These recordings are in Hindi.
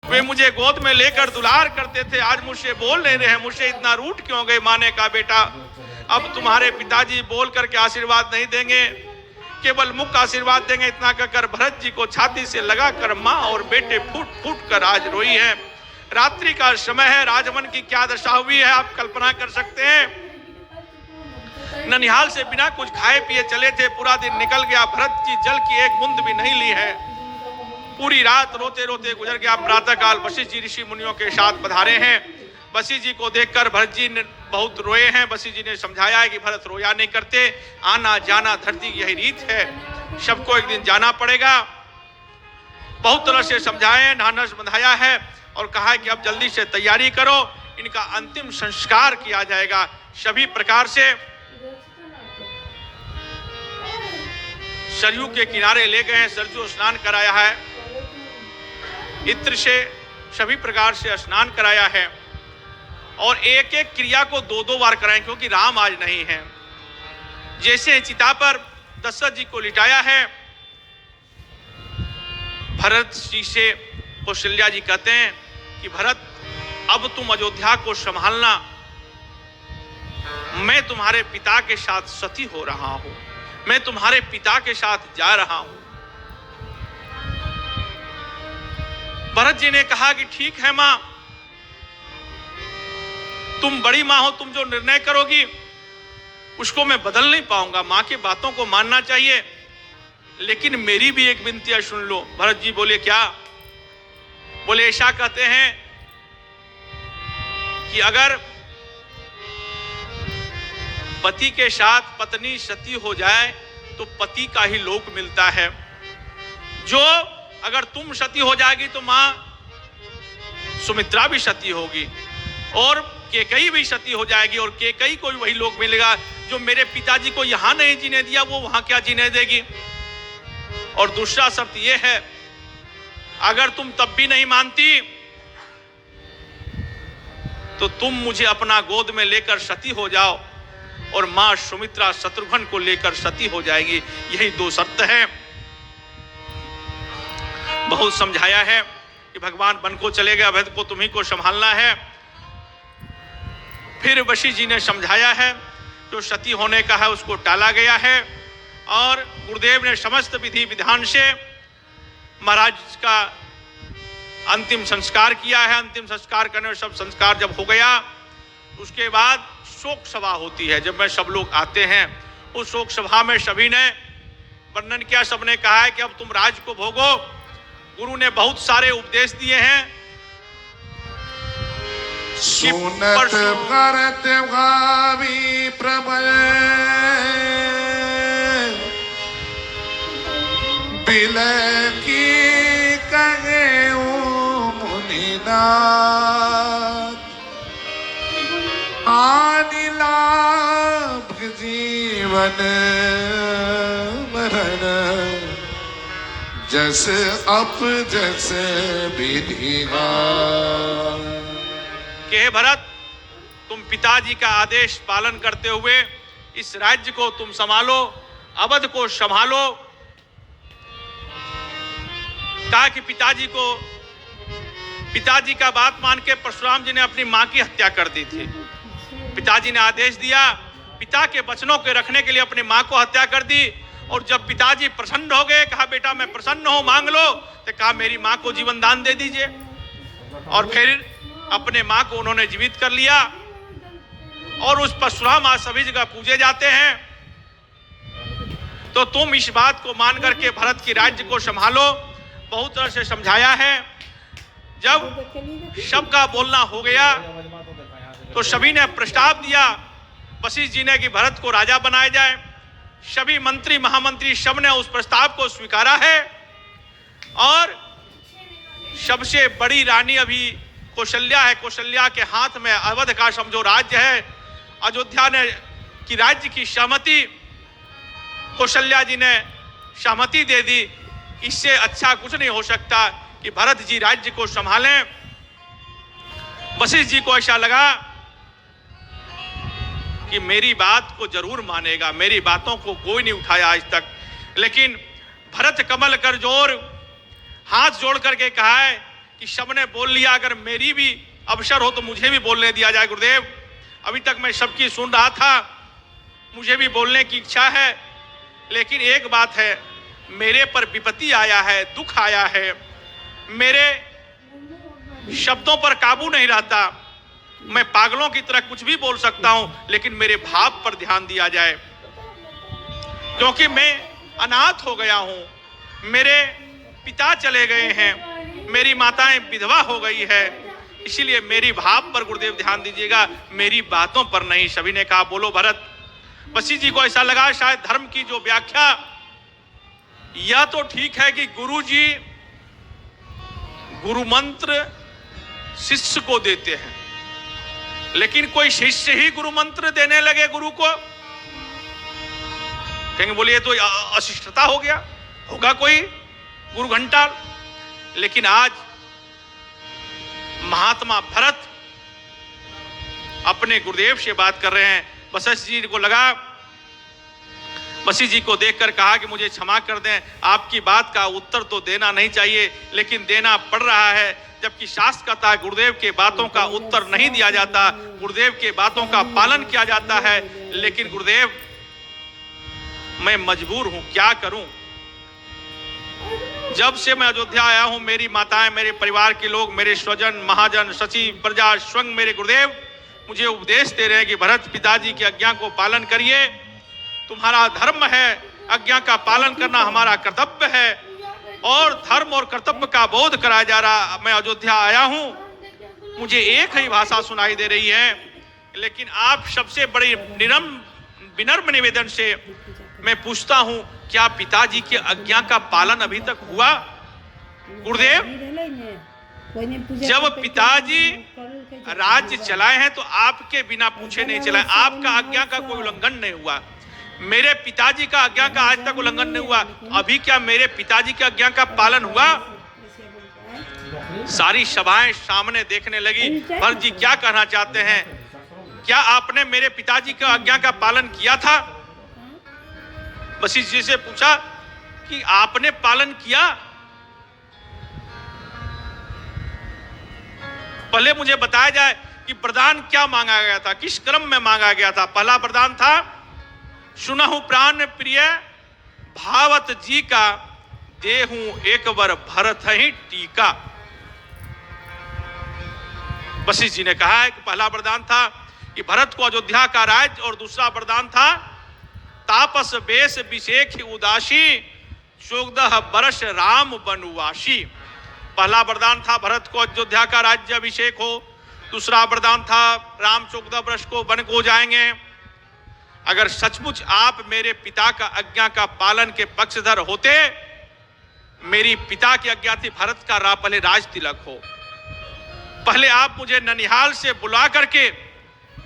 वे मुझे गोद में लेकर दुलार करते थे, आज मुझसे बोल नहीं रहे, मुझसे इतना रूठ क्यों गए। माने का बेटा, अब तुम्हारे पिताजी बोल करके आशीर्वाद नहीं देंगे, केवल मुख आशीर्वाद देंगे। इतना कहकर भरत जी को छाती से लगाकर मां और बेटे फूट फूट कर आज रोई है। रात्रि का समय है, राजमन की क्या दशा हुई है आप कल्पना कर सकते हैं। ननिहाल से बिना कुछ खाए पिए चले थे, पूरा दिन निकल गया, भरत जी जल की एक बूंद भी नहीं ली है। पूरी रात रोते रोते गुजर गया। प्रातः काल वशिष्ठ जी ऋषि मुनियों के साथ पधारे हैं। वशिष्ठ जी को देखकर भरत जी ने बहुत रोए हैं। वशिष्ठ जी ने समझाया है कि भरत रोया नहीं करते, आना जाना धरती की यही रीत है, सबको एक दिन जाना पड़ेगा। बहुत तरह से समझाए, ढांढस बंधाया है और कहा है कि अब जल्दी से तैयारी करो, इनका अंतिम संस्कार किया जाएगा। सभी प्रकार से सरयू के किनारे ले गए हैं, सरयू स्नान कराया है, इत्र से सभी प्रकार से स्नान कराया है और एक एक क्रिया को दो दो बार कराएं, क्योंकि राम आज नहीं है। जैसे चिता पर दशरथ जी को लिटाया है, भरत जी से कौशल्या जी कहते हैं कि भरत अब तुम अयोध्या को संभालना, मैं तुम्हारे पिता के साथ सती हो रहा हूं, मैं तुम्हारे पिता के साथ जा रहा हूं। भरत जी ने कहा कि ठीक है मां, तुम बड़ी मां हो, तुम जो निर्णय करोगी उसको मैं बदल नहीं पाऊंगा, मां की बातों को मानना चाहिए, लेकिन मेरी भी एक विनती है, सुन लो। भरत जी बोले क्या? बोले ऐसा कहते हैं कि अगर पति के साथ पत्नी सती हो जाए तो पति का ही लोक मिलता है। जो अगर तुम सती हो जाएगी तो मां सुमित्रा भी सती होगी और केकई भी सती हो जाएगी और केकई को भी वही लोक मिलेगा। जो मेरे पिताजी को यहां नहीं जीने दिया वो वहां क्या जीने देगी। और दूसरा शर्त यह है, अगर तुम तब भी नहीं मानती तो तुम मुझे अपना गोद में लेकर सती हो जाओ और मां सुमित्रा शत्रुघ्न को लेकर सती हो जाएगी। यही दो शर्त है। बहुत समझाया है कि भगवान वन को चले गए, अवध को तुम्ही को संभालना है। फिर वशिष्ठ जी ने समझाया है, जो सती होने का है उसको टाला गया है और गुरुदेव ने समस्त विधि विधान से महाराज का अंतिम संस्कार किया है। अंतिम संस्कार करने और सब संस्कार जब हो गया उसके बाद शोक सभा होती है। जब में सब लोग आते हैं उस शोक सभा में सभी ने वर्णन किया, सबने कहा है कि अब तुम राज को भोगो। गुरु ने बहुत सारे उपदेश दिए हैं। सुनत भरत भावी प्रबल बिलय की कहे मुनिनाथ, हानि लाभ जीवन मरण, जस अप जस विधिहा। के भरत, तुम पिताजी का आदेश पालन करते हुए इस राज्य को तुम संभालो, अवध को संभालो। कहा कि पिताजी का बात मान के परशुराम जी ने अपनी मां की हत्या कर दी थी। पिताजी ने आदेश दिया, पिता के वचनों के रखने के लिए अपनी मां को हत्या कर दी। और जब पिताजी प्रसन्न हो गए, कहा बेटा मैं प्रसन्न हूं, मांग लो, तो कहा मेरी मां को जीवन दान दे दीजिए। और फिर अपने मां को उन्होंने जीवित कर लिया। और उस परशुराम आज सभी जगह पूजे जाते हैं। तो तुम इस बात को मान करके भरत की राज्य को संभालो। बहुत तरह से समझाया है। जब सबका बोलना हो गया तो सभी ने प्रस्ताव दिया वशिष्ठ जी ने कि भरत को राजा बनाया जाए। सभी मंत्री महामंत्री सब ने उस प्रस्ताव को स्वीकारा है। और सबसे बड़ी रानी अभी कौशल्या है। कौशल्या के हाथ में अवध का समझो राज्य है। अयोध्या ने की राज्य की सहमति कौशल्या जी ने सहमति दे दी। इससे अच्छा कुछ नहीं हो सकता कि भरत जी राज्य को संभालें। वशिष्ठ जी को ऐसा लगा कि मेरी बात को जरूर मानेगा, मेरी बातों को कोई नहीं उठाया आज तक। लेकिन भरत कमल कर जोर हाथ जोड़ करके कहा है कि सबने बोल लिया, अगर मेरी भी अवसर हो तो मुझे भी बोलने दिया जाए। गुरुदेव, अभी तक मैं सबकी सुन रहा था, मुझे भी बोलने की इच्छा है, लेकिन एक बात है, मेरे पर विपत्ति आया है, दुख आया है, मेरे शब्दों पर काबू नहीं रहता। मैं पागलों की तरह कुछ भी बोल सकता हूं, लेकिन मेरे भाव पर ध्यान दिया जाए, क्योंकि मैं अनाथ हो गया हूं, मेरे पिता चले गए हैं, मेरी माताएं विधवा हो गई है, इसीलिए मेरी भाव पर गुरुदेव ध्यान दीजिएगा, मेरी बातों पर नहीं। सभी ने कहा बोलो भरत। वशिष्ठ जी को ऐसा लगा शायद धर्म की जो व्याख्या, यह तो ठीक है कि गुरु जी गुरु मंत्र शिष्य को देते हैं, लेकिन कोई शिष्य ही गुरु मंत्र देने लगे गुरु को, कहेंगे बोलिए तो अशिष्टता हो गया, होगा कोई गुरु घंटा। लेकिन आज महात्मा भरत अपने गुरुदेव से बात कर रहे हैं। वशिष्ठ जी को लगा, वशिष्ठ जी को देखकर कहा कि मुझे क्षमा कर दें, आपकी बात का उत्तर तो देना नहीं चाहिए, लेकिन देना पड़ रहा है, जबकि शास्त्र कहता है गुरुदेव के बातों का उत्तर नहीं दिया जाता, गुरुदेव के बातों का पालन किया जाता है। लेकिन गुरुदेव, मैं मजबूर हूं, क्या करूं? जब से मैं अयोध्या आया हूं, मेरी माताएं, मेरे परिवार के लोग, मेरे स्वजन, महाजन, सचिव, प्रजा, स्वयं मेरे गुरुदेव मुझे उपदेश दे रहे हैं कि भरत, पिताजी की आज्ञा को पालन करिए, तुम्हारा धर्म है, आज्ञा का पालन करना हमारा कर्तव्य है, और धर्म और कर्तव्य का बोध कराया जा रहा। मैं अयोध्या आया हूं, मुझे एक ही भाषा सुनाई दे रही है, लेकिन आप सबसे बड़े विनम्र निवेदन से मैं पूछता हूं, क्या पिताजी की आज्ञा का पालन अभी तक हुआ? गुरुदेव, जब पिताजी राज्य चलाए हैं तो आपके बिना पूछे नहीं चलाए, आपका आज्ञा का कोई उल्लंघन नहीं हुआ, मेरे पिताजी का आज्ञा का आज तक उल्लंघन नहीं हुआ। अभी क्या मेरे पिताजी की आज्ञा का पालन हुआ? सारी सभाएं सामने देखने लगी, भरत जी क्या कहना चाहते हैं, क्या आपने मेरे पिताजी की आज्ञा का पालन किया था? वशिष्ठ जी से पूछा कि आपने पालन किया? पहले मुझे बताया जाए कि वरदान क्या मांगा गया था, किस क्रम में मांगा गया था। पहला वरदान था, सुनहु प्राण प्रिय भावत जी का, देहूं एक बार भरत ही टीका। वशिष्ठ जी ने कहा है कि पहला वरदान था कि भरत को अयोध्या का राज्य, और दूसरा वरदान था, तापस बेश विशेख उदासी, 14 वर्ष राम वनवासी। पहला वरदान था भरत को अयोध्या का राज्य अभिषेक हो, दूसरा वरदान था राम 14 वर्ष को वन को जाएंगे। अगर सचमुच आप मेरे पिता का आज्ञा का पालन के पक्षधर होते, मेरी पिता की आज्ञा थी भरत का पहले राज तिलक हो, पहले आप मुझे ननिहाल से बुला करके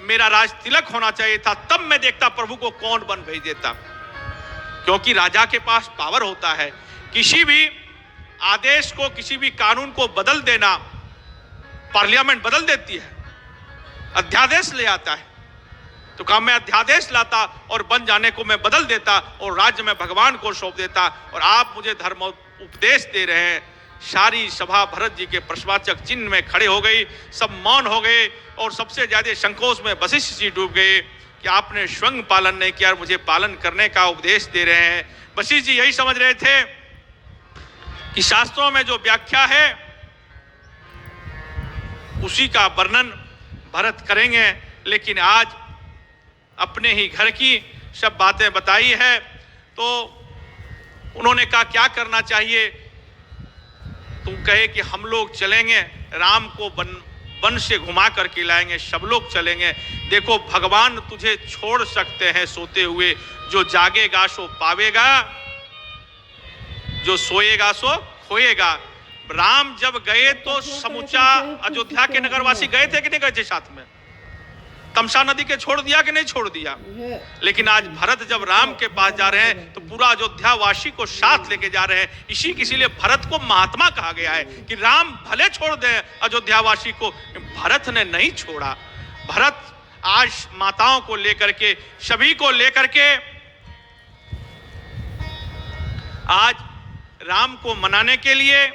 मेरा राज तिलक होना चाहिए था, तब मैं देखता प्रभु को कौन वन भेज देता। क्योंकि राजा के पास पावर होता है, किसी भी आदेश को, किसी भी कानून को बदल देना पार्लियामेंट बदल देती है, अध्यादेश ले आता है, तो काम मैं अध्यादेश लाता और बन जाने को मैं बदल देता और राज्य में भगवान को सौंप देता। और आप मुझे धर्म उपदेश दे रहे हैं। सारी सभा भरत जी के प्रश्नवाचक चिन्ह में खड़े हो गई, सब मौन हो गए, और सबसे ज्यादा संकोच में वशिष्ठ जी डूब गए कि आपने स्वयं पालन नहीं किया, मुझे पालन करने का उपदेश दे रहे हैं। वशिष्ठ जी यही समझ रहे थे कि शास्त्रों में जो व्याख्या है उसी का वर्णन भरत करेंगे, लेकिन आज अपने ही घर की सब बातें बताई है। तो उन्होंने कहा क्या करना चाहिए? तुम कहे कि हम लोग चलेंगे, राम को वन से घुमा करके लाएंगे, सब लोग चलेंगे। देखो, भगवान तुझे छोड़ सकते हैं सोते हुए, जो जागेगा सो पावेगा, जो सोएगा सो खोएगा। राम जब गए तो समूचा अयोध्या के नगरवासी गए थे कि नहीं गए थे साथ में? तमसा नदी के छोड़ दिया कि नहीं छोड़ दिया? लेकिन आज भरत जब राम के पास जा रहे हैं तो पूरा अयोध्या वासी को साथ लेके जा रहे हैं। इसीलिए भरत को महात्मा कहा गया है कि राम भले छोड़ दे अयोध्या वासी को, भरत ने नहीं छोड़ा। भरत आज माताओं को लेकर के, सभी को लेकर के आज राम को मनाने के लिए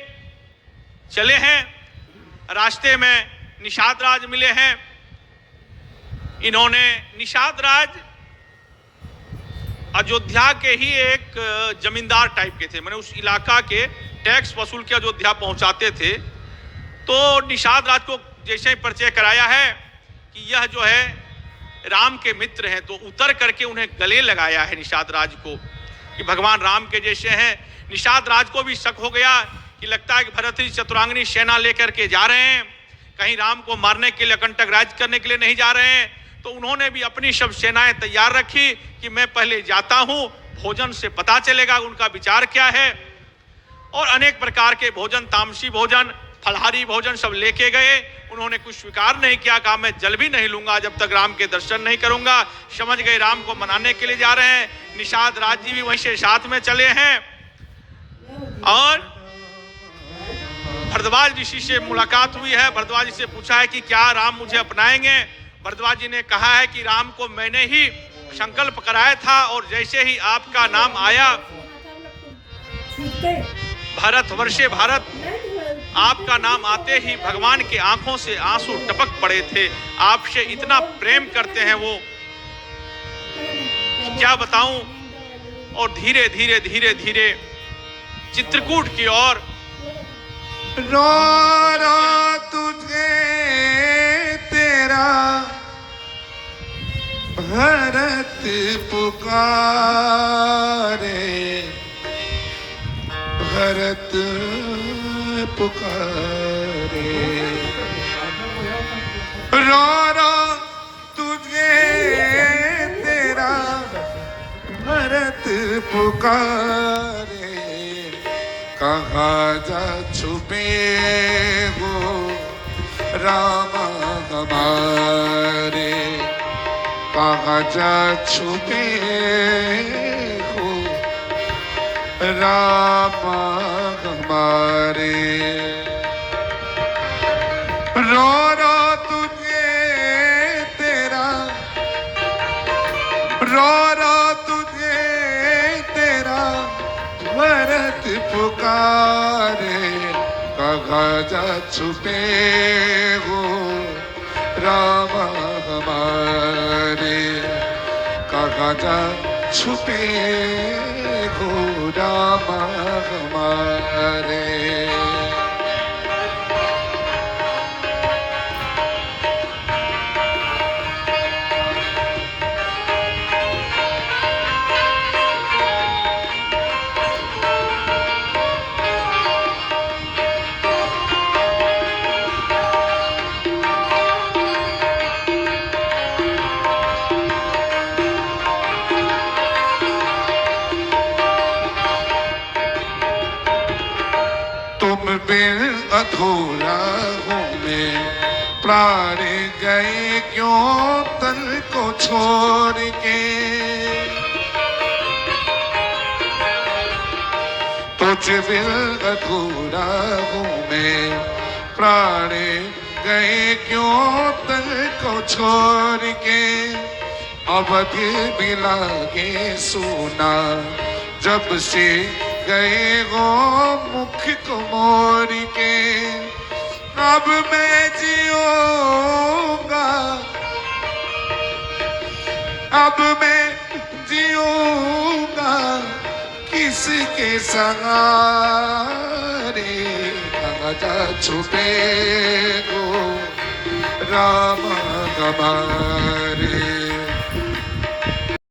चले हैं। रास्ते में निषाद राज मिले हैं। इन्होंने निषाद राज अयोध्या के ही एक जमींदार टाइप के थे, मैंने उस इलाका के टैक्स वसूल के अयोध्या पहुंचाते थे। तो निषाद राज को जैसे ही परिचय कराया है कि यह जो है राम के मित्र हैं, तो उतर करके उन्हें गले लगाया है निषाद राज को कि भगवान राम के जैसे हैं। निषाद राज को भी शक हो गया कि लगता है कि भरत जी चतुरांगनी सेना लेकर के जा रहे हैं, कहीं राम को मारने के लिए, अकंटक राज करने के लिए नहीं जा रहे हैं। तो उन्होंने भी अपनी सब सेनाएं तैयार रखी कि मैं पहले जाता हूं, भोजन से पता चलेगा उनका विचार क्या है। और अनेक प्रकार के भोजन, तामसी भोजन, फलहारी भोजन सब लेके गए। उन्होंने कुछ स्वीकार नहीं किया, कहा मैं जल भी नहीं लूंगा जब तक राम के दर्शन नहीं करूंगा। समझ गए राम को मनाने के लिए जा रहे हैं। निषाद राज जी भी वहीं से साथ में चले हैं और भरद्वाज ऋषि से मुलाकात हुई है। भरद्वाज जी से पूछा है कि क्या राम मुझे अपनाएंगे। भरद्वाज जी ने कहा है कि राम को मैंने ही संकल्प कराया था और जैसे ही आपका नाम आया, भारत वर्षे भारत, आपका नाम आते ही भगवान के आंखों से आंसू टपक पड़े थे। आपसे इतना प्रेम करते हैं वो, क्या बताऊं। और धीरे धीरे धीरे धीरे चित्रकूट की ओर रो रो तुझे तेरा भरत पुकारे, भरत पुकारे। रो रो तुझे तेरा भरत पुकारे, कहाँ जा छुपे हो राम हमारे, कहाँ जा छुपे हो राम हमारे। रो रो तुझे तेरा, रो रो तुझे तेरा भरत पुकारे, कहाँ जा छुपे हो राम हमारे, कहाँ जा छुपे हो राम हमारे। बिन अधूरा हूँ मैं, प्राण गए क्यों तन को छोड़ के। तुझ बिन अधूरा हूँ मैं, प्राण गए क्यों तन को छोड़ के। अवध भी लागे सोना जब से गए हो मुख को मोड़ के। अब मैं जिऊंगा, अब मैं जिऊंगा किसके सहारे, कहाँ जा छुपे हो राम हमारे,